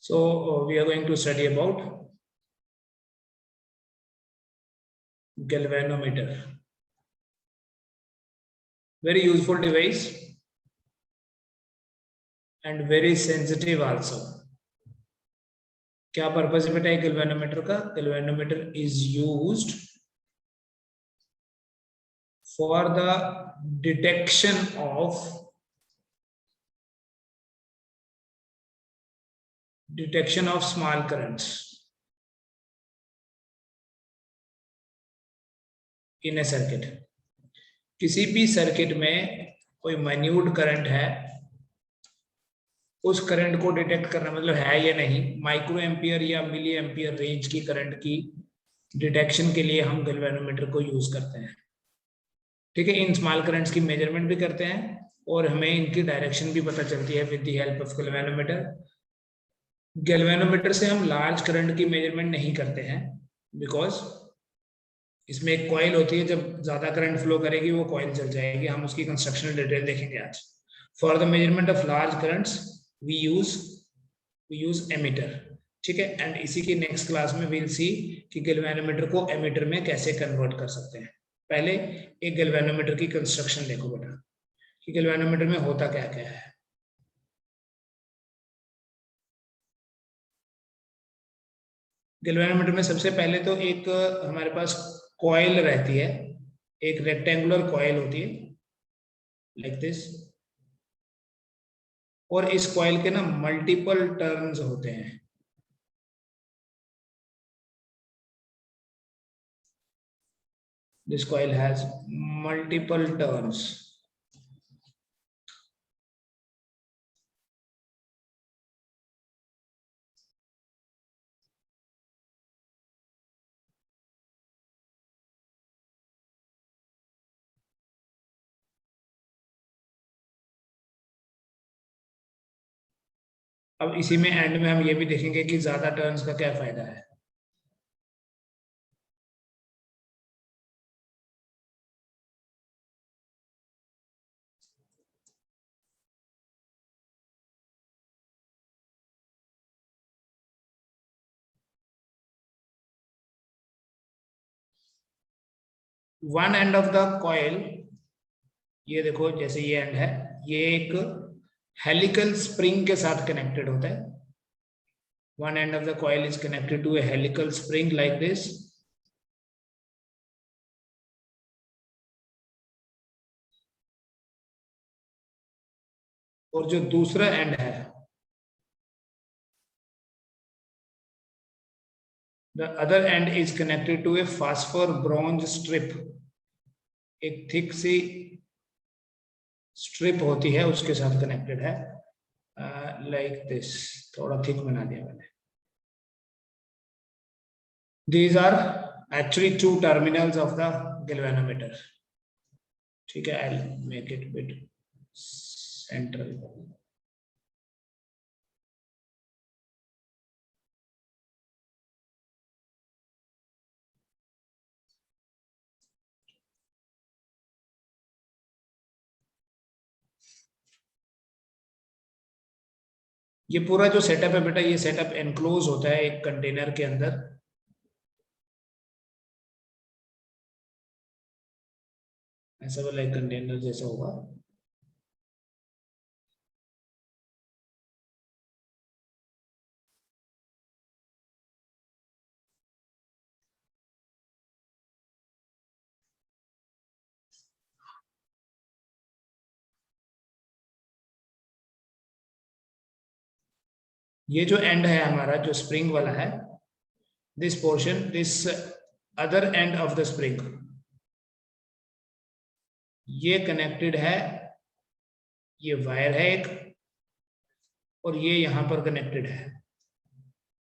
So we are going to study about galvanometer. Very useful device and very sensitive also. क्या purpose बेटा है galvanometer का? Galvanometer is used for the detection of small currents in a circuit. किसी भी circuit में कोई minute current है, उस करंट को डिटेक्ट करना मतलब है या नहीं, माइक्रो एम्पियर या मिली एम्पियर रेंज की करंट की डिटेक्शन के लिए हम गैल्वेनोमीटर को यूज करते हैं। ठीक है, इन स्मॉल करंट्स की मेजरमेंट भी करते हैं और हमें इनकी डायरेक्शन भी पता चलती है with the help of galvanometer. Galvanometer से हम लार्ज करंट की मेजरमेंट नहीं करते हैं बिकॉज इसमें एक कॉइल होती है, जब ज्यादा करंट फ्लो करेगी वो कॉइल जल जाएगी। हम उसकी कंस्ट्रक्शनल डिटेल देखेंगे आज। For the measurement of large currents we use ammeter. ठीक है, एंड इसी की नेक्स्ट क्लास में वील सी कि गैल्वेनोमीटर को एमीटर में कैसे कन्वर्ट कर सकते हैं। पहले एक गैल्वेनोमीटर की कंस्ट्रक्शन देखो बेटा कि गैल्वेनोमीटर में होता क्या क्या है। गैल्वेनोमीटर में सबसे पहले तो एक हमारे पास कॉइल रहती है, एक रेक्टेंगुलर कॉइल होती है लाइक दिस, और इस कॉइल के ना मल्टीपल टर्न्स होते हैं। This coil has multiple turns. अब इसी में एंड में हम ये भी देखेंगे कि ज्यादा टर्न्स का क्या फायदा है। One end of the coil, ये देखो जैसे ये एंड है, ये एक हेलिकल स्प्रिंग के साथ कनेक्टेड होता है। One end of the coil is connected to a helical spring like this, और जो दूसरा एंड है, the other end is connected to a phosphor bronze strip। एक थिक सी स्ट्रिप होती है उसके साथ कनेक्टेड है लाइक दिस। थोड़ा थिक बना दिया मैंने। These are actually two terminals of the galvanometer। ठीक है, I'll make it bit central। ये पूरा जो सेटअप है बेटा, ये सेटअप एनक्लोज होता है एक कंटेनर के अंदर। ऐसा वाला एक कंटेनर जैसा होगा। ये जो एंड है हमारा, जो स्प्रिंग वाला है, this portion, this other and of the spring, ये कनेक्टेड है, ये वायर है एक, और ये यहां पर कनेक्टेड है।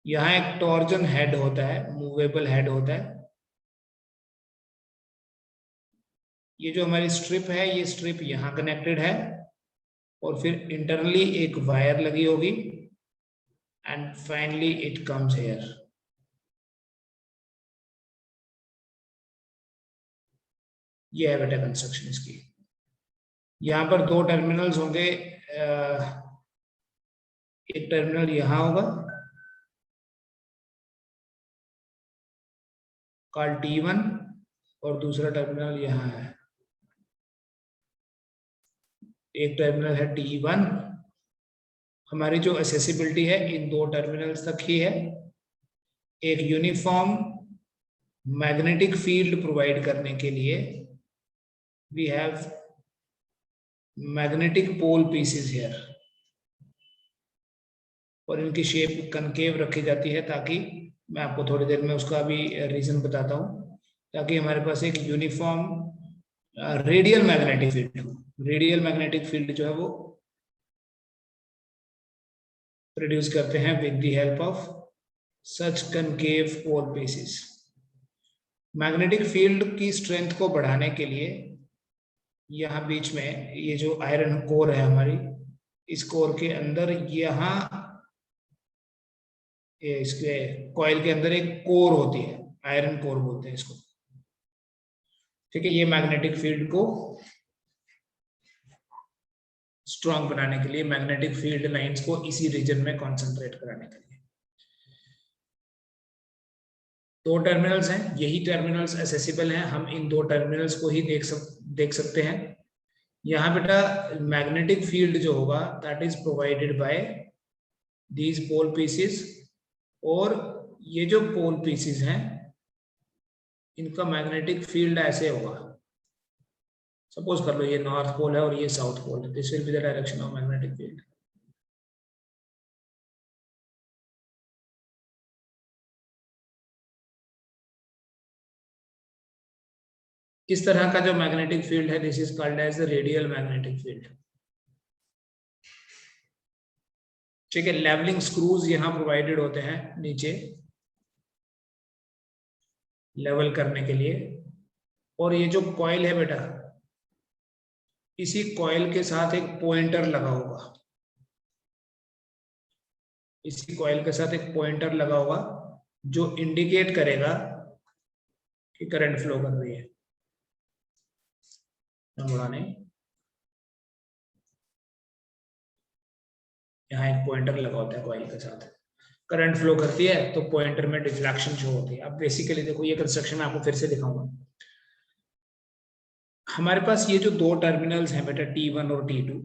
यहां एक टॉर्जन हेड होता है, मूवेबल हेड होता है। ये जो हमारी स्ट्रिप है, ये स्ट्रिप यहां कनेक्टेड है, और फिर इंटरनली एक वायर लगी होगी, and finally it comes here. ये है बेटा कंस्ट्रक्शन इसकी। यहां पर दो टर्मिनल्स होंगे, एक टर्मिनल यहां होगा कॉल्ड T1 और दूसरा टर्मिनल यहाँ है। एक टर्मिनल है T1, हमारी जो एक्सेसिबिलिटी है इन दो टर्मिनल्स तक ही है। एक यूनिफॉर्म मैग्नेटिक फील्ड प्रोवाइड करने के लिए we have magnetic pole pieces here, और इनकी शेप कनकेव रखी जाती है ताकि, मैं आपको थोड़ी देर में उसका भी रीजन बताता हूँ, ताकि हमारे पास एक यूनिफॉर्म रेडियल मैग्नेटिक फील्ड हो। रेडियल मैग्नेटिक फील्ड जो है वो प्रोड्यूस करते हैं with the help of such concave pole pieces. Magnetic field की स्ट्रेंथ को बढ़ाने के लिए यहाँ बीच में ये जो आयरन कोर है हमारी, इस कोर के अंदर यहाँ इसके कॉइल के अंदर एक कोर होती है, आयरन कोर बोलते हैं इसको। ठीक है, ये मैग्नेटिक फील्ड को स्ट्रॉन्ग बनाने के लिए, मैग्नेटिक फील्ड लाइंस को इसी रीजन में कंसंट्रेट कराने के लिए। दो टर्मिनल्स हैं, यही टर्मिनल्स एक्सेसिबल हैं, हम इन दो टर्मिनल्स को ही देख सकते हैं। यहाँ बेटा मैग्नेटिक फील्ड जो होगा that is provided by these pole pieces, और ये जो पोल पीसेस हैं इनका मैग्नेटिक फील्ड ऐसे होगा। सपोज कर लो ये नॉर्थ पोल है और ये साउथ पोल है, this will be the direction of magnetic field. इस तरह का जो मैग्नेटिक फील्ड है this is called as the radial magnetic field. ठीक है, लेवलिंग स्क्रूज यहाँ प्रोवाइडेड होते हैं नीचे लेवल करने के लिए, और ये जो कॉइल है बेटा, इसी कॉइल के साथ एक पॉइंटर लगा होगा, इसी कॉइल के साथ एक पॉइंटर लगा होगा जो इंडिकेट करेगा कि करंट फ्लो कर रही है। यहाँ एक पॉइंटर लगा होता है कॉइल के साथ, करंट फ्लो करती है तो पॉइंटर में डिफ्लेक्शन शो होती है। अब बेसिकली देखो ये कंस्ट्रक्शन मैं आपको फिर से दिखाऊंगा। हमारे पास ये जो दो टर्मिनल्स हैं बेटा T1 और T2,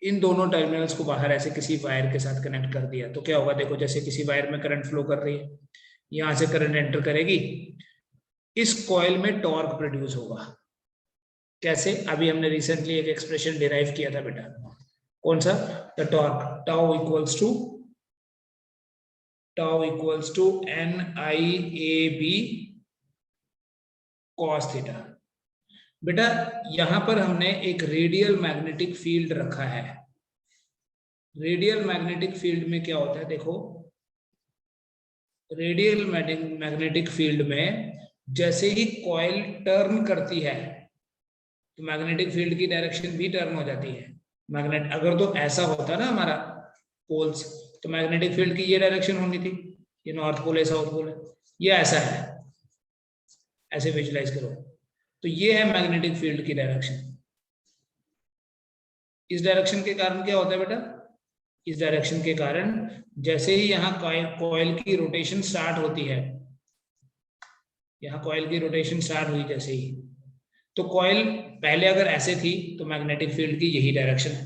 इन दोनों टर्मिनल्स को बाहर ऐसे किसी वायर के साथ कनेक्ट कर दिया तो क्या होगा, देखो जैसे किसी वायर में करंट फ्लो कर रही है, यहां से करंट एंटर करेगी, इस कॉइल में टॉर्क प्रोड्यूस होगा। कैसे, अभी हमने रिसेंटली एक एक्सप्रेशन डिराइव किया था बेटा, कौन सा, the torque tau equals to NIAB cos theta. बेटा यहां पर हमने एक रेडियल मैग्नेटिक फील्ड रखा है। रेडियल मैग्नेटिक फील्ड में क्या होता है, देखो रेडियल मैग्नेटिक फील्ड में जैसे ही कॉइल टर्न करती है तो मैग्नेटिक फील्ड की डायरेक्शन भी टर्न हो जाती है। मैग्नेट अगर तो ऐसा होता ना हमारा पोल्स, तो मैग्नेटिक फील्ड की ये डायरेक्शन होनी थी, ये नॉर्थ पोल है साउथ पोल है, ये ऐसा है, ऐसे विजुलाइज करो, तो ये है मैग्नेटिक फील्ड की डायरेक्शन। इस डायरेक्शन के कारण क्या होता है बेटा, इस डायरेक्शन के कारण जैसे ही यहाँ कॉइल की रोटेशन स्टार्ट होती है, यहाँ कॉइल की रोटेशन स्टार्ट हुई जैसे ही, तो कॉइल पहले अगर ऐसे थी तो मैग्नेटिक फील्ड की यही डायरेक्शन है,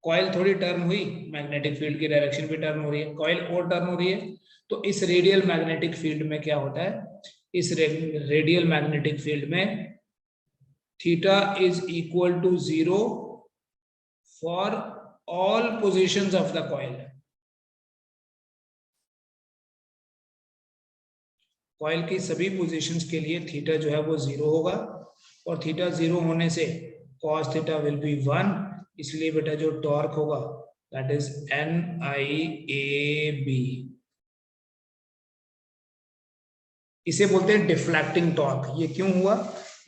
कॉइल थोड़ी टर्न हुई मैग्नेटिक फील्ड की डायरेक्शन भी टर्न हो रही है, कॉइल और टर्न हो रही है, तो इस रेडियल मैग्नेटिक फील्ड में क्या होता है, इस रेडियल मैग्नेटिक फील्ड में theta is equal to 0 for all positions of the coil. Coil की सभी पोजीशंस के लिए थीटा जो है वो 0 होगा, और थीटा 0 होने से cos थीटा विल बी 1, इसलिए बेटा जो टॉर्क होगा दैट इज NIAB। इसे बोलते हैं डिफ्लेक्टिंग टॉर्क। ये क्यों हुआ,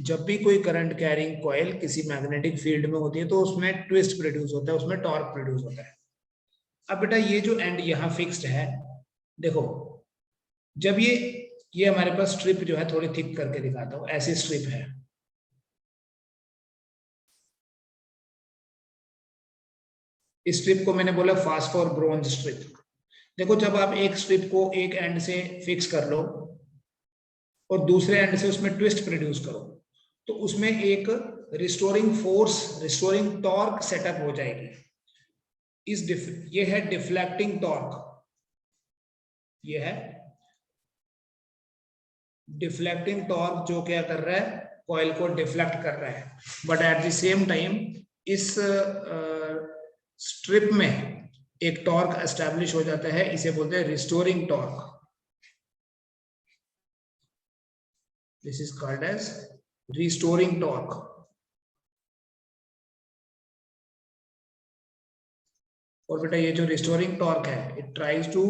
जब भी कोई करंट कैरिंग कॉइल किसी मैग्नेटिक फील्ड में होती है तो उसमें ट्विस्ट प्रोड्यूस होता है, उसमें टॉर्क प्रोड्यूस होता है। अब बेटा ये जो एंड यहाँ फिक्स्ड है, देखो जब ये हमारे पास स्ट्रिप जो है थोड़ी थिक करके दिखाता हूं, ऐसी स्ट्रिप है, इस स्ट्रिप को मैंने बोला फास्फोर ब्रोंज स्ट्रिप। देखो जब आप एक स्ट्रिप को एक एंड से फिक्स कर लो और दूसरे एंड से उसमें ट्विस्ट प्रोड्यूस करो, तो उसमें एक restoring force, restoring torque setup हो जाएगी। ये है डिफ्लेक्टिंग टॉर्क, ये है डिफ्लेक्टिंग टॉर्क जो क्या कर रहा है, कॉइल को डिफ्लेक्ट कर रहा है। But at the same time इस स्ट्रिप में एक टॉर्क एस्टैब्लिश हो जाता है, इसे बोलते हैं restoring torque. This is called as restoring torque. और बेटा ये जो रिस्टोरिंग टॉर्क है, it tries to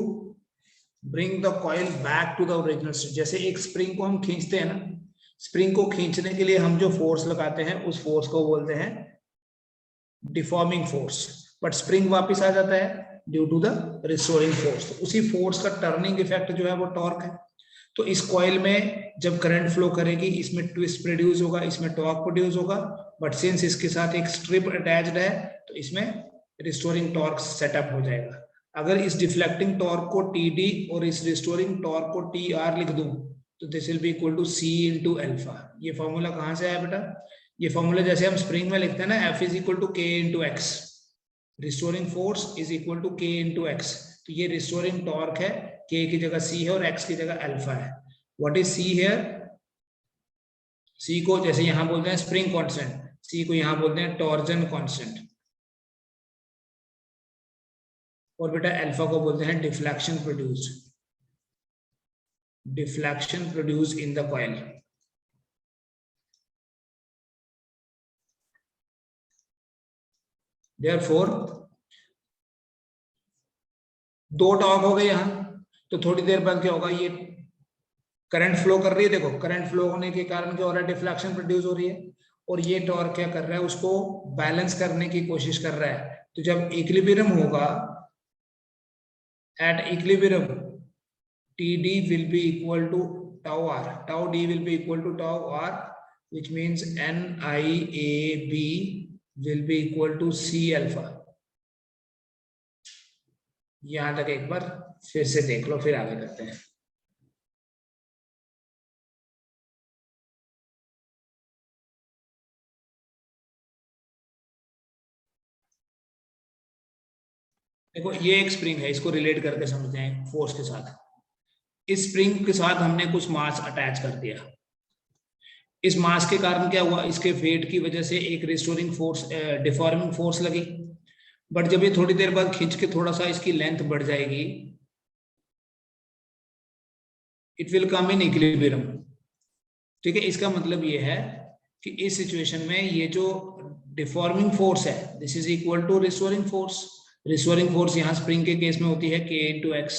bring the coil back to the original state. जैसे एक स्प्रिंग को हम खींचते हैं ना, स्प्रिंग को खींचने के लिए हम जो फोर्स लगाते हैं उस फोर्स को बोलते हैं डिफॉर्मिंग फोर्स, बट स्प्रिंग वापस आ जाता है due to the restoring force. तो उसी फोर्स का टर्निंग इफेक्ट जो है वो टॉर्क है। तो इस कॉइल में जब करंट फ्लो करेगी, इसमें ट्विस्ट प्रोड्यूस होगा, इसमें टॉर्क प्रोड्यूस होगा, बट सिंस इसके साथ एक स्ट्रिप अटैच्ड है तो इसमें रिस्टोरिंग टॉर्क सेटअप हो जाएगा। अगर इस डिफ्लेक्टिंग टॉर्क को TD और इस रिस्टोरिंग टॉर्क को TR लिख दूं तो this will be equal to C into alpha. ये फॉर्मूला कहां से आया बेटा? ये फॉर्मूला जैसे हम स्प्रिंग में लिखते हैं ना, F is equal to K into x, restoring force is equal to K into x. तो ये रिस्टोरिंग टॉर्क है, K की जगह C है और X की जगह अल्फा है। What is C here? C को जैसे यहां बोलते हैं स्प्रिंग कांस्टेंट, C को यहां बोलते हैं टॉर्जन कांस्टेंट, और बेटा अल्फा को बोलते हैं deflection produced, deflection produced in the coil. Therefore दो टॉर्क हो गए यहां, तो थोड़ी देर बाद क्या होगा, ये करंट फ्लो कर रही है, देखो करंट फ्लो होने के कारण क्या हो रहा है, डिफ्लेक्शन प्रोड्यूस हो रही है, और ये टॉर्क क्या कर रहा है, उसको बैलेंस करने की कोशिश कर रहा है। तो जब इक्विलिब्रियम होगा, at equilibrium TD will be equal to tau R, tau D will be equal to tau R, which means NIAB will be equal to C alpha। यहां तक एक बार फिर से देख लो, फिर आगे करते हैं। देखो ये एक स्प्रिंग है, इसको रिलेट करके समझते हैं फोर्स के साथ। इस स्प्रिंग के साथ हमने कुछ मास अटैच कर दिया, इस मास के कारण क्या हुआ, इसके वेट की वजह से एक रिस्टोरिंग फोर्स, डिफॉर्मिंग फोर्स लगी। बट जब ये थोड़ी देर बाद खींच के थोड़ा सा इसकी लेंथ बढ़ जाएगी, it will come in equilibrium. ठीक है, इसका मतलब ये है कि इस सिचुएशन में ये जो डिफॉर्मिंग फोर्स है, this is equal to restoring force. Restoring force यहाँ स्प्रिंग के केस में होती है K इंटू एक्स,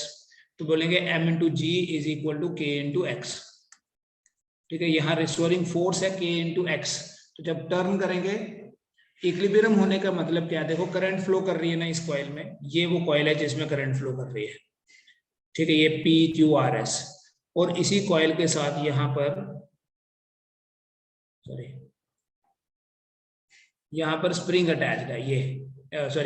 तो बोलेंगे M into g is equal to K into x. ठीक है, यहाँ रिस्टोरिंग फोर्स है K इंटू एक्स। तो जब टर्न करेंगे, इक्विलिब्रियम होने का मतलब क्या है, देखो करंट फ्लो कर रही है ना इस कॉइल में, ये वो कॉइल है जिसमें करंट फ्लो कर रही है। ठीक है, ये PQRS, और इसी कॉइल के साथ यहाँ पर यहाँ पर स्प्रिंग अटैच्ड है, ये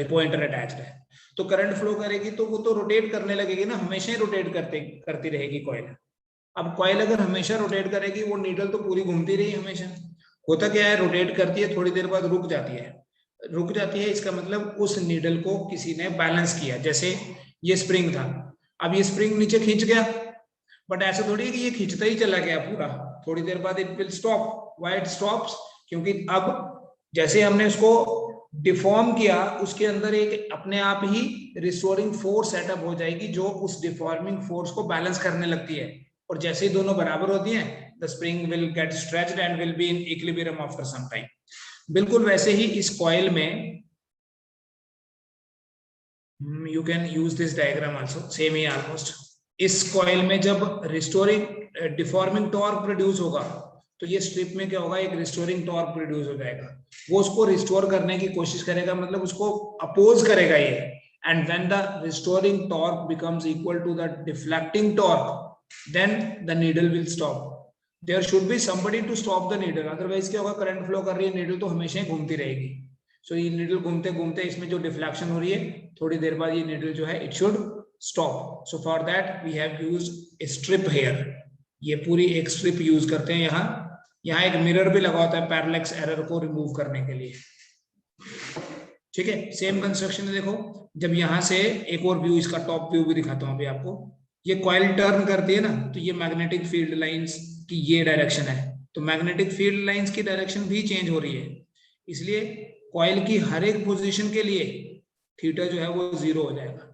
पॉइंटर अटैच्ड है। तो करंट फ्लो करेगी तो वो तो रोटेट करने लगेगी ना, हमेशा ही रोटेट करती रहेगी कॉइल। अब कॉइल अगर हमेशा रोटेट करेगी, वो नीडल तो पूरी घूमती रही हमेशा। होता क्या है, रोटेट करती है, थोड़ी देर बाद रुक जाती है। रुक जाती है इसका मतलब उस नीडल को किसी ने बैलेंस किया। जैसे ये स्प्रिंग था, अब ये स्प्रिंग नीचे खींच गया, बट ऐसा थोड़ी है कि ये खींचता ही चला गया पूरा, थोड़ी देर बाद it will stop. Why it stops? क्योंकि अब जैसे हमने उसको डिफॉर्म किया, उसके अंदर एक अपने आप ही रिस्टोरिंग फोर्स सेटअप हो जाएगी जो उस डिफॉर्मिंग फोर्स को बैलेंस करने लगती है, और जैसे ही दोनों बराबर होती हैं, the spring will get stretched and will be in equilibrium after some time. बिल्कुल वैसे ही इस कॉइल में, you can use this diagram also, same ही ऑलमोस्ट। इस कॉइल में जब रिस्टोरिंग डिफॉर्मिंग टॉर्क प्रोड्यूस होगा, तो ये स्ट्रिप में क्या होगा, एक रिस्टोरिंग टॉर्क प्रोड्यूस हो जाएगा। वो उसको रिस्टोर करने की कोशिश करेगा, मतलब उसको अपोज करेगा ये, and when the restoring torque becomes equal to the deflecting torque, then the needle will stop. There should be somebody to stop the needle, otherwise क्या होगा, करंट फ्लो कर रही है, नीडल तो हमेशा ही घूमती रहेगी। सो ये नीडल घूमते घूमते इसमें जो डिफ्लेक्शन हो रही है, थोड़ी देर बाद ये नीडल जो है it should stop. So for that we have used a strip here. ये पूरी एक स्ट्रिप यूज करते हैं यहाँ एक मिरर भी लगा होता है पैरेलक्स एरर को रिमूव करने के लिए। ठीक है, सेम कंस्ट्रक्शन देखो, जब यहाँ से एक और व्यू, इसका टॉप व्यू भी दिखाता हूँ अभी आपको। ये कॉइल टर्न करती है ना, तो ये मैग्नेटिक फील्ड लाइंस की ये डायरेक्शन है, तो मैग्नेटिक फील्ड लाइंस की डायरेक्शन भी चेंज हो रही है, इसलिए कॉइल की हर एक पोजीशन के लिए थीटा जो है वो 0 हो जाएगा।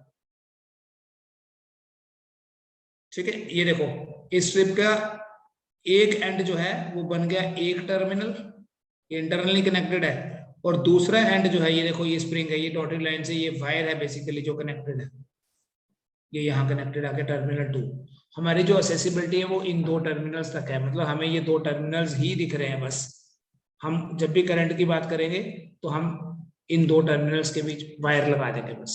ठीक है, ये देखो इस स्ट्रिप का एक एंड जो है वो बन गया एक टर्मिनल, इंटरनली कनेक्टेड है, और दूसरा एंड जो है ये देखो ये स्प्रिंग है, ये डॉटेड लाइन से ये वायर है बेसिकली जो कनेक्टेड है, ये यहाँ कनेक्टेड आके टर्मिनल 2। हमारी जो एक्सेसिबिलिटी है वो इन दो टर्मिनल्स तक है, मतलब हमें ये दो टर्मिनल्स ही दिख रहे हैं बस। हम जब भी करंट की बात करेंगे तो हम इन दो टर्मिनल्स के बीच वायर लगा देंगे बस।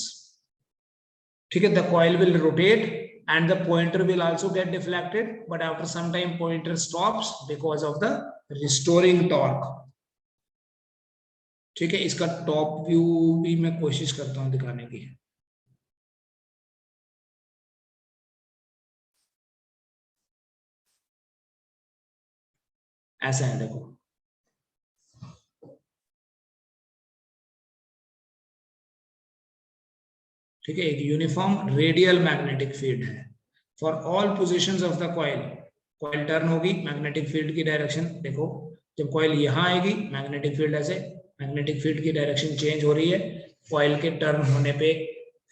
ठीक है, the coil will rotate and the pointer will also get deflected, but after some time pointer stops because of the restoring torque. ठीक है, इसका टॉप व्यू भी मैं कोशिश करता हूं दिखाने की। ऐसा है देखो, ठीक है, एक यूनिफॉर्म रेडियल मैग्नेटिक फील्ड है for all positions of the coil. Coil turn होगी, मैग्नेटिक फील्ड की डायरेक्शन देखो, जब कॉइल यहां आएगी मैग्नेटिक फील्ड ऐसे, मैग्नेटिक फील्ड की डायरेक्शन चेंज हो रही है कॉइल के टर्न होने पे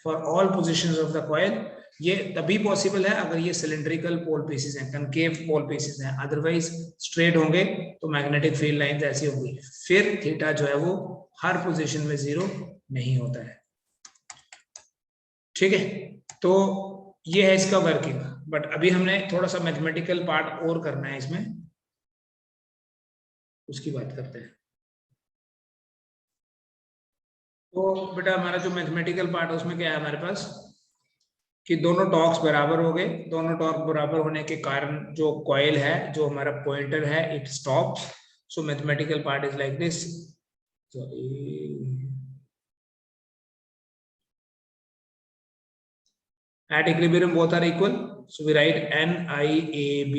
for all positions of the coil. ये तभी पॉसिबल है अगर ये सिलेंड्रिकल पोल पीसेस हैं, कनकेव पोल पीसेस हैं, अदरवाइज स्ट्रेट होंगे तो मैग्नेटिक फील्ड लाइंस ऐसी होंगी, फिर थीटा जो है वो हर पोजीशन में 0 नहीं होता है। ठीक है, तो ये है इसका वर्किंग, बट अभी हमने थोड़ा सा मैथमेटिकल पार्ट और करना है इसमें, उसकी बात करते हैं। तो बेटा हमारा जो मैथमेटिकल पार्ट है उसमें क्या है हमारे पास कि दोनों टॉर्क्स बराबर हो गए, दोनों टॉर्क बराबर होने के कारण जो कॉइल है, जो हमारा पॉइंटर है, it stops. So mathematical part is like this, at equilibrium both are equal, so we write NIAB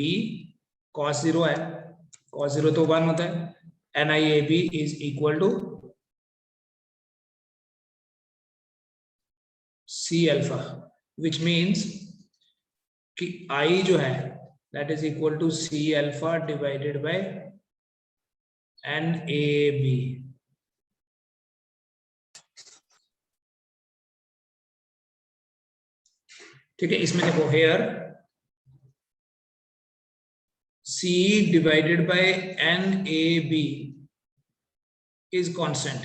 cos 0 है, cos 0 तो 1 होता है, NIAB is equal to C alpha, which means कि I जो है that is equal to C alpha divided by NAB। ठीक है, इसमें देखो hair C divided by NAB is constant,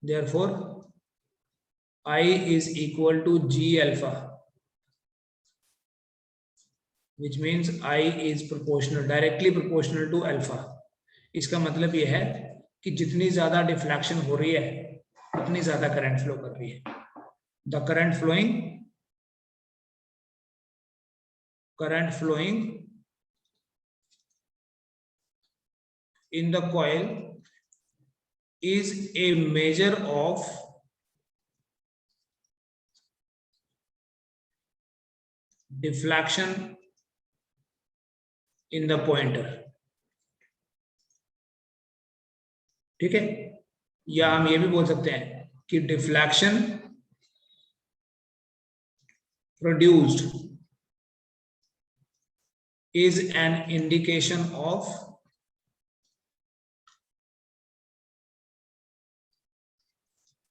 therefore I is equal to G alpha, which means I is proportional, directly proportional to alpha। इसका मतलब यह है कि जितनी ज्यादा डिफ्लेक्शन हो रही है उतनी ज्यादा करंट फ्लो कर रही है। The current flowing in the coil is a measure of deflection in the pointer। ठीक है, या हम ये भी बोल सकते हैं कि deflection produced is an indication of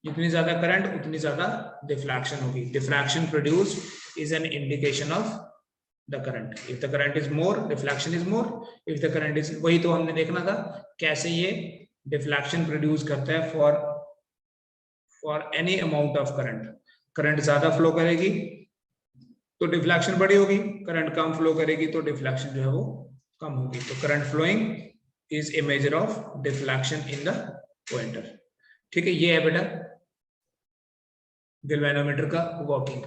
जितनी ज्यादा करंट उतनी ज्यादा डिफ्लेक्शन होगी। Deflection produced is an indication of the current. If the current is more, deflection is more. If the current is, वही तो हमने देखना था कैसे ये डिफ्लेक्शन प्रोड्यूस करता है for any amount of current. Current ज्यादा फ्लो करेगी तो डिफ्लेक्शन बड़ी होगी, करंट कम फ्लो करेगी तो डिफ्लेक्शन जो है वो कम होगी। तो current flowing is a measure of deflection in the pointer. ठीक है, ये है बेटा गैल्वेनोमीटर का वर्किंग।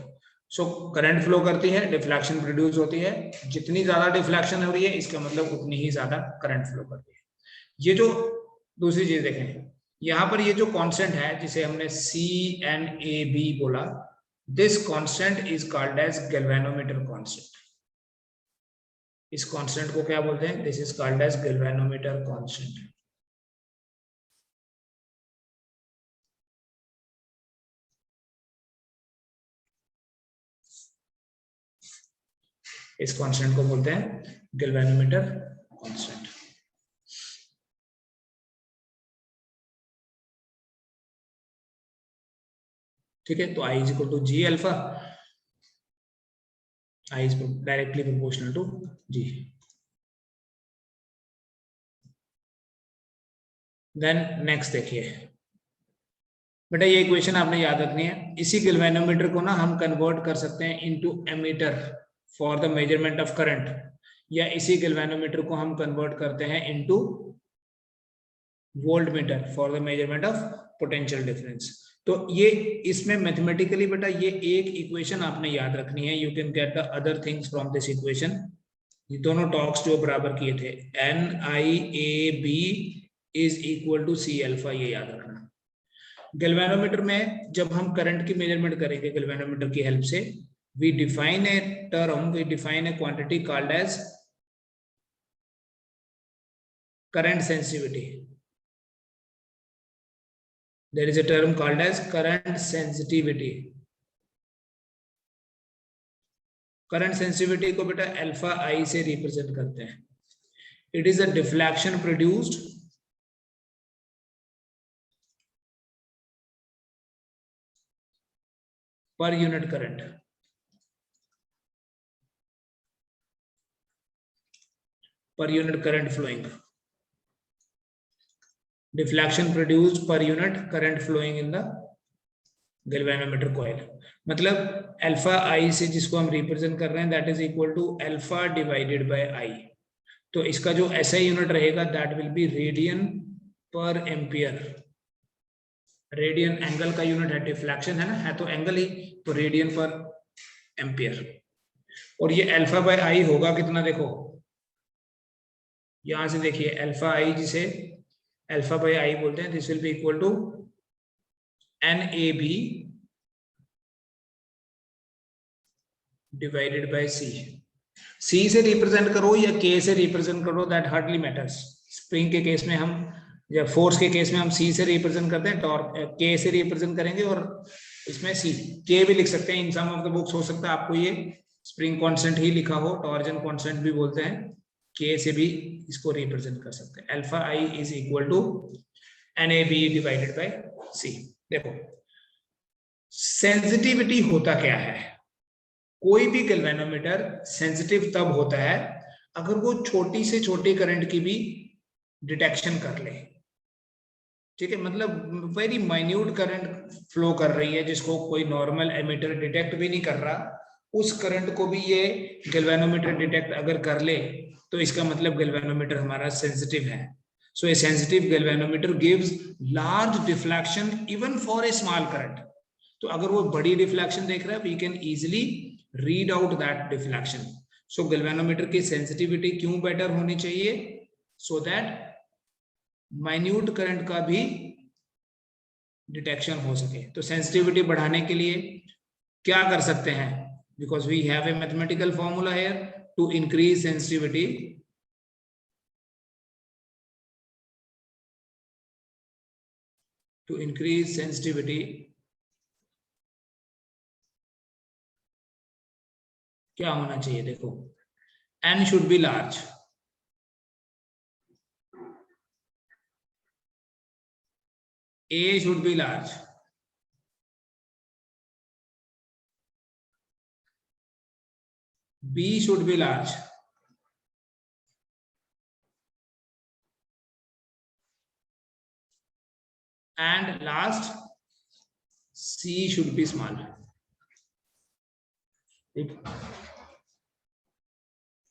सो करंट फ्लो करती है, डिफ्लेक्शन प्रोड्यूस होती है, जितनी ज्यादा डिफ्लेक्शन हो रही है इसका मतलब उतनी ही ज्यादा करंट फ्लो करती है। ये जो दूसरी चीज देखें, यहाँ पर ये जो कांस्टेंट है जिसे हमने CNAB बोला, this constant is called as galvanometer constant. इस कांस्टेंट को क्या बोलते हैं? This is called as galvanometer constant. इस कांस्टेंट को बोलते हैं गैल्वेनोमीटर कांस्टेंट। ठीक है, तो I is equal to G alpha, I is directly proportional to G। Then next देखिए बेटा, ये इक्वेशन आपने याद रखनी है। इसी गैल्वेनोमीटर को ना हम कन्वर्ट कर सकते हैं into ammeter for the measurement of current, या इसी गैल्वेनोमीटर को हम कन्वर्ट करते हैं into voltmeter for the measurement of potential difference. तो ये इसमें मैथमेटिकली बेटा ये एक इक्वेशन आपने याद रखनी है। You can get the other things from this equation. ये दोनों टॉक्स जो बराबर किए थे, NIAB is equal to C alpha, ये याद रखना। गैल्वेनोमीटर में जब हम करंट की मेजरमेंट करेंगे गैल्वेनोमीटर की हेल्प से, we define a term, we define a quantity called as current sensitivity. There is a term called as current sensitivity. Current sensitivity को बेटा अल्फा I से रिप्रेजेंट करते हैं। It is a deflection produced per unit current. per unit current flowing, deflection produced per unit current flowing in the galvanometer coil। मतलब alpha I से जिसको हम represent कर रहे हैं that is equal to alpha divided by I। तो इसका जो SI यूनिट रहेगा that will be radian per ampere. Radian angle का यूनिट है, डिफ्लेक्शन है ना, है तो एंगल ही, तो रेडियन पर एम्पियर। और ये अल्फा बाय I होगा कितना, देखो यहां से देखिए अल्फा I जिसे अल्फा बाय I बोलते हैं, this will be equal to NAB divided by C से रिप्रेजेंट करो या K से रिप्रेजेंट करो, दैट हार्डली मैटर्स। स्प्रिंग के केस में हम या फोर्स के केस में हम C से रिप्रेजेंट करते हैं, टॉर्क K से रिप्रेजेंट करेंगे, और इसमें C K भी लिख सकते हैं। इन सम ऑफ द बुक्स हो सकता है आपको ये स्प्रिंग कांस्टेंट ही लिखा हो, टॉर्जन कांस्टेंट भी बोलते हैं, K से भी इसको रिप्रेजेंट कर सकते हैं। Alpha I is equal to NAB divided by C। देखो सेंसिटिविटी होता क्या है, कोई भी गैल्वेनोमीटर सेंसिटिव तब होता है अगर वो छोटी से छोटी करंट की भी डिटेक्शन कर ले। ठीक है, मतलब वेरी माइन्यूट करंट फ्लो कर रही है जिसको कोई नॉर्मल एमीटर डिटेक्ट भी नहीं कर रहा, उस करंट को भी ये गैल्वेनोमीटर डिटेक्ट अगर कर ले तो इसका मतलब गैल्वेनोमीटर हमारा सेंसिटिव है। So a sensitive galvanometer gives large deflection even for a small current. तो अगर वो बड़ी डिफ्लेक्शन देख रहा है, we can easily read out that deflection. So galvanometer की सेंसिटिविटी क्यों बेटर होनी चाहिए, सो दैट माइन्यूट करंट का भी डिटेक्शन हो सके। तो सेंसिटिविटी बढ़ाने के लिए क्या कर सकते हैं, because we have a mathematical formula here to increase sensitivity. To increase sensitivity क्या होना चाहिए, देखो N should be large, A should be large, B should be large, and last C should be small। ठीक,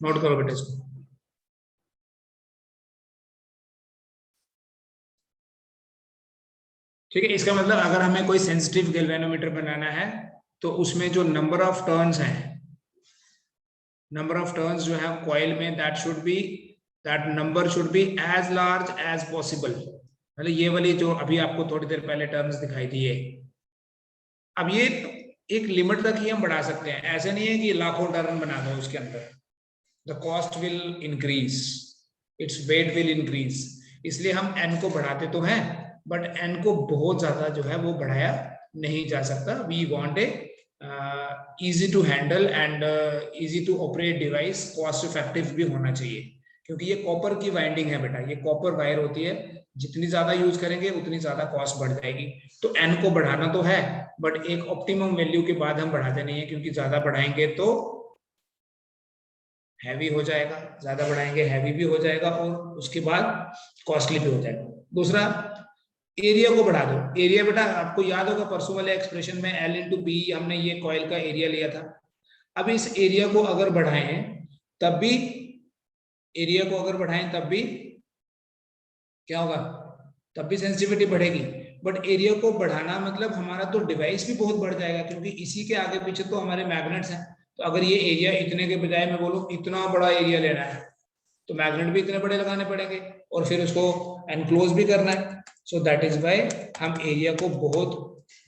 note करो बेटा इसको। ठीक है, इसका मतलब अगर हमें कोई सेंसिटिव गैल्वेनोमीटर बनाना है तो उसमें जो नंबर ऑफ टर्न्स हैं, नंबर ऑफ टर्न्स जो है कॉइल में, that number should be as large as possible. मतलब ये वाली जो अभी आपको थोड़ी देर पहले टर्म्स दिखाई दी है, अब ये एक लिमिट तक ही हम बढ़ा सकते हैं, ऐसे नहीं है कि लाखों टर्म बना दो उसके अंदर, the cost will increase, its weight will increase, इसलिए हम एन को बढ़ाते तो हैं, बट एन को बहुत ज्यादा जो है वो बढ़ाया नहीं जा सकता। We want a easy to handle and easy to operate device, cost effective भी होना चाहिए, क्योंकि ये कॉपर की वाइंडिंग है बेटा, ये कॉपर वायर होती है, जितनी ज्यादा यूज करेंगे उतनी ज्यादा कॉस्ट बढ़ जाएगी। तो एन को बढ़ाना तो है, बट एक ऑप्टिमम वैल्यू के बाद हम बढ़ाते नहीं है, क्योंकि ज्यादा बढ़ाएंगे तो हैवी हो जाएगा, ज्यादा बढ़ाएंगे हैवी भी हो जाएगा और उसके बाद कॉस्टली भी हो जाएगा। दूसरा, एरिया को बढ़ा दो। एरिया बेटा आपको याद होगा परसों वाले एक्सप्रेशन में L इंटू बी हमने ये कॉइल का एरिया लिया था। अब इस एरिया को अगर बढ़ाएं तब भी, एरिया को अगर बढ़ाएं तब भी क्या होगा, तब भी सेंसिटिविटी बढ़ेगी, बट एरिया को बढ़ाना मतलब हमारा तो डिवाइस भी बहुत बढ़ जाएगा, क्योंकि इसी के आगे पीछे तो हमारे मैग्नेट्स हैं। तो अगर ये एरिया इतने के बजाय मैं बोलूं इतना बड़ा एरिया लेना है, तो मैग्नेट भी इतने बड़े लगाने पड़ेंगे और फिर उसको एनक्लोज भी करना है। सो दैट इज वाई हम एरिया को बहुत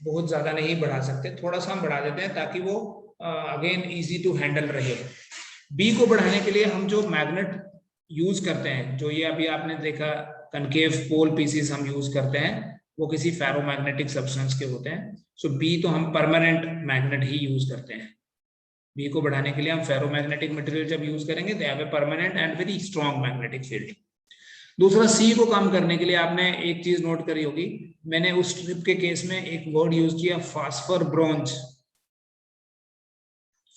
बहुत ज्यादा नहीं बढ़ा सकते, थोड़ा सा हम बढ़ा देते हैं ताकि वो अगेन इजी टू हैंडल रहे। बी को बढ़ाने के लिए हम जो मैग्नेट यूज करते हैं, जो ये अभी आपने देखा कनकेव पोल पीसीस हम यूज करते हैं, वो किसी फेरोमैग्नेटिक सब्सटेंस के होते हैं। सो बी तो हम परमानेंट मैग्नेट ही यूज करते हैं। बी को बढ़ाने के लिए हम फेरोमैग्नेटिक मटेरियल जब यूज करेंगे they have a permanent and very strong magnetic field. दूसरा, सी को कम करने के लिए आपने एक चीज नोट करी होगी, मैंने उस ट्रिप के केस में एक वर्ड यूज किया, फास्फर ब्रॉन्ज।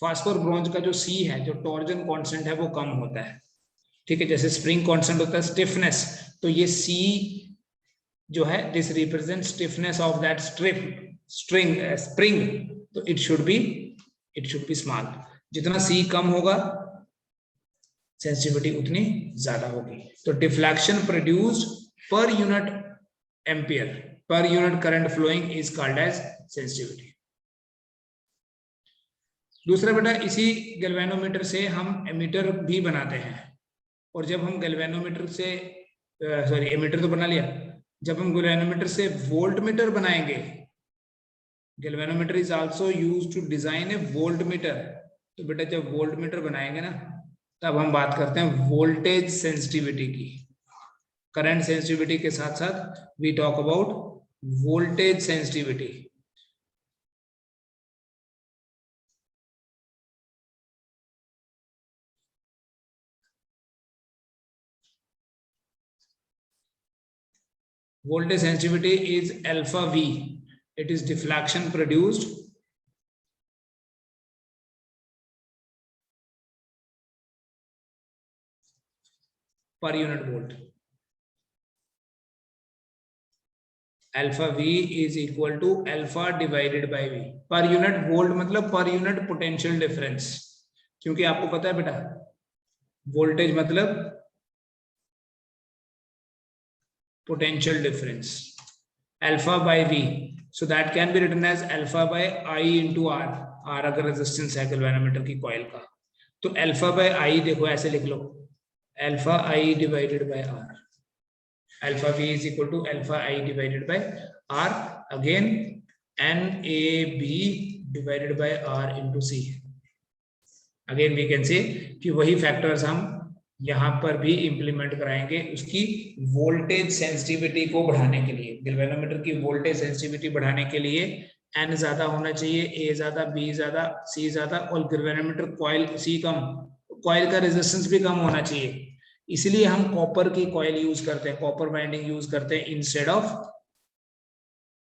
फास्फर ब्रॉन्ज का जो सी है, जो टॉर्जन कांस्टेंट है वो कम होता है, ठीक है, जैसे स्प्रिंग कांस्टेंट होता है स्टिफनेस, तो ये सी जो है this represent stiffness of that spring, तो इट शुड बी स्मॉल। जितना सी कम होगा सेंसिटिविटी उतनी ज्यादा होगी। तो deflection produced per unit ampere, per unit current flowing is called as sensitivity. दूसरा बेटा, इसी गैल्वेनोमीटर से हम एमीटर भी बनाते हैं, और जब हम गैल्वेनोमीटर से एमीटर तो बना लिया, जब हम गैल्वेनोमीटर से वोल्टमीटर बनाएंगे, galvanometer is also used to design a voltmeter, तो बेटा जब वोल्टमीटर बनाएंगे ना तब हम बात करते हैं वोल्टेज सेंसिटिविटी की। करंट सेंसिटिविटी के साथ साथ we talk about voltage sensitivity. Voltage sensitivity is alpha V. It is deflection produced per unit volt. Alpha V is equal to alpha divided by V. Per unit volt मतलब per unit potential difference, क्योंकि आपको पता है बेटा voltage मतलब potential difference, alpha by V, so that can be written as alpha by I into R। R अगर resistance है galvanometer की कॉइल का, तो alpha by I देखो ऐसे लिख लो, alpha I divided by R, alpha V is equal to alpha I divided by R, again NAB divided by R into C। Again we can say कि वही factors हम यहां पर भी इंप्लीमेंट कराएंगे उसकी वोल्टेज सेंसिटिविटी को बढ़ाने के लिए। गैल्वेनोमीटर की वोल्टेज सेंसिटिविटी बढ़ाने के लिए एन ज्यादा होना चाहिए, ए ज्यादा, बी ज्यादा, सी ज्यादा, और गैल्वेनोमीटर कॉइल सी कम, कॉइल का रेजिस्टेंस भी कम होना चाहिए। इसलिए हम कॉपर की कॉइल यूज करते हैं, कॉपर वाइंडिंग यूज करते हैं इंस्टेड ऑफ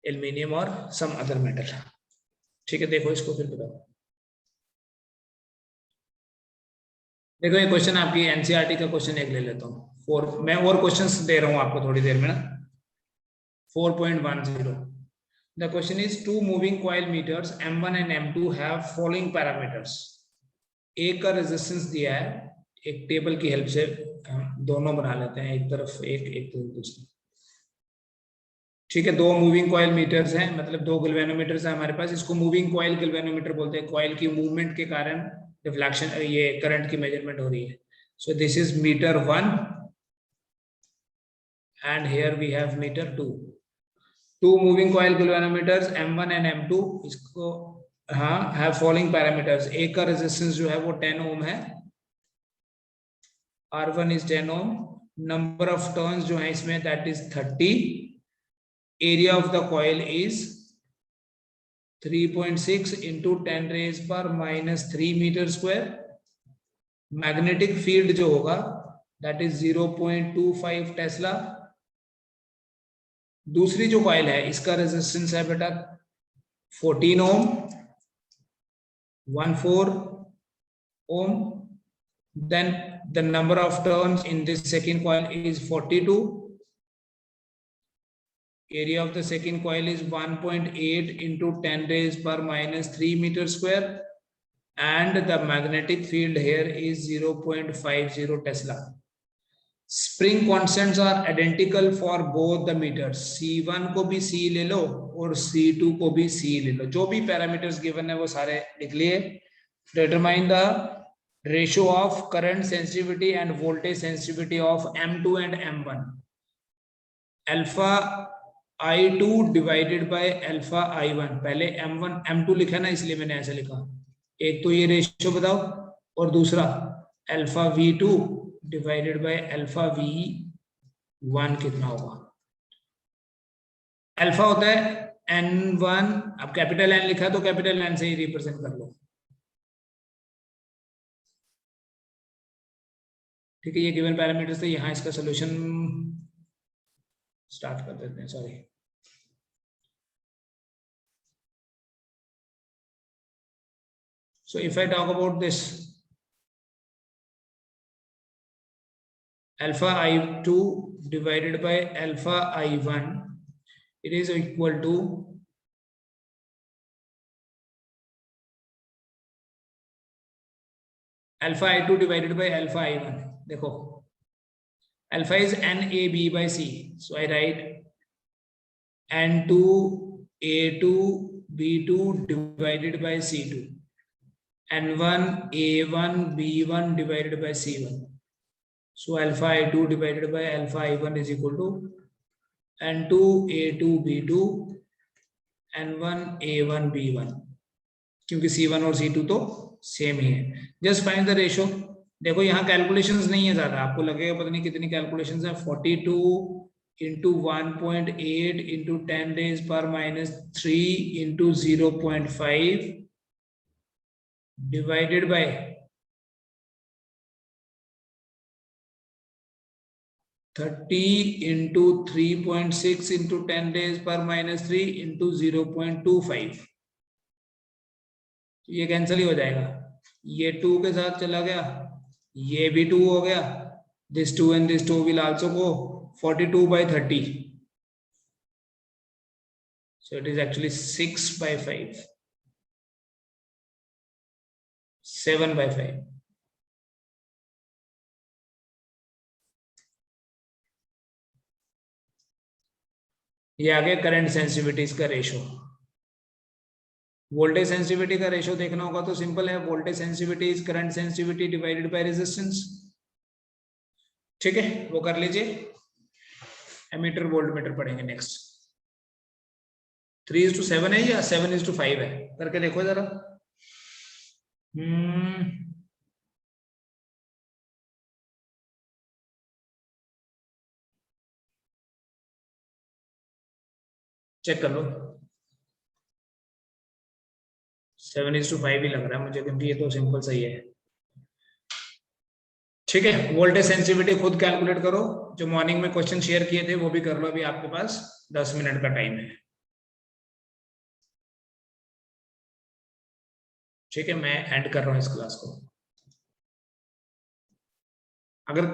एल्यूमिनियम और सम अदर मेटल। ठीक है, देखो इसको फिर बताओ। देखो ये क्वेश्चन आपकी एनसीईआरटी का क्वेश्चन एक ले लेता हूँ, मैं और क्वेश्चंस दे रहा हूँ आपको थोड़ी देर में ना। 4.10 the question is two moving coil meters M1 and M2 have following parameters. एक का रेजिस्टेंस दिया है, एक टेबल की हेल्प से हम दोनों बना लेते हैं, एक तरफ एक तरफ दूसरी। ठीक है, दो मूविंग कॉइल मीटर्स हैं, मतलब दो गैल्वेनोमीटर्स हैं हमारे पास, इसको मूविंग कॉइल गैल्वेनोमीटर बोलते हैं। कॉइल की मूवमेंट के कारण डिफ्लेक्शन, ये करंट की मेजरमेंट हो रही है। So this is meter 1 and here we have meter 2. Two moving coil galvanometers M1 and M2 इसको हाँ have following parameters. एक का resistance जो है वो 10 ohm है, R1 is 10 ohm, number of turns जो है इसमें that is 30, area of the coil is 3.6 into 10 raised per minus 3 meter square. Magnetic field जो होगा दैट इज 0.25 टेस्ला. दूसरी जो कॉइल है इसका रेजिस्टेंस है बेटा 14 ओम, 14 ohm. Then the number of turns in this second coil is 42. Area of the second coil is 1.8 into 10 raised per minus 3 meter square. And the magnetic field here is 0.50 Tesla. Spring constants are identical for both the meters. C1 को भी C ले लो और C2 को भी C ले लो. जो भी parameters given है वो सारे लिख लिए. Determine the ratio of current sensitivity and voltage sensitivity of M2 and M1. Alpha I2 divided by alpha I1. पहले M1 M2 लिखा ना इसलिए मैंने ऐसा लिखा. एक तो ये रेशियो बताओ और दूसरा alpha V2 divided by alpha V1 कितना होगा. अल्फा होता है N1, अब कैपिटल N लिखा तो कैपिटल N से ही रिप्रेजेंट कर लो. ठीक है, ये गिवन पैरामीटर्स थे. यहाँ इसका सोल्यूशन स्टार्ट कर देते हैं. Sorry, so if I talk about this alpha I2 divided by alpha I1, it is equal to alpha I2 divided by alpha I1. देखो alpha is NAB by C, so I write N2 A2 B2 divided by C2, N1 A1 B1 divided by C1. So alpha I2 divided by alpha I1 is equal to N2 A2 B2 N1 A1 B1, क्योंकि C1 और C2 तो same ही है. Just find the ratio. देखो यहाँ calculations नहीं है ज्यादा, आपको लगेगा पता नहीं कितनी कैलकुलेशंस है. 42 into 1.8 into 10 raised per minus 3 into 0.5 divided by 30 into 3.6 into 10 raised per minus 3 into 0.25. ये कैंसिल ही हो जाएगा. ये 2 के साथ चला गया, ये भी 2 हो गया. this 2 and this 2 will also go. 42 by 30, so it is actually 6 by 5, 7 by 5. ये आ गया करंट सेंसिटिविटीज का रेशो. वोल्टेज सेंसिटिविटी का रेशो देखना होगा तो सिंपल है, voltage sensitivity is current sensitivity divided by resistance. ठीक है, वो कर लीजिए. एमीटर वोल्टमीटर पढ़ेंगे नेक्स्ट. 3:7 है या 7:5 है, करके देखो जरा. चेक कर लो. 7:5 ही लग रहा है मुझे, क्योंकि ये तो सिंपल सही है. ठीक है, वोल्टेज सेंसिटिविटी खुद कैलकुलेट करो. जो मॉर्निंग में क्वेश्चन शेयर किए थे वो भी कर लो. अभी आपके पास 10 मिनट का टाइम है. ठीक है, मैं एंड कर रहा हूं इस क्लास को. अगर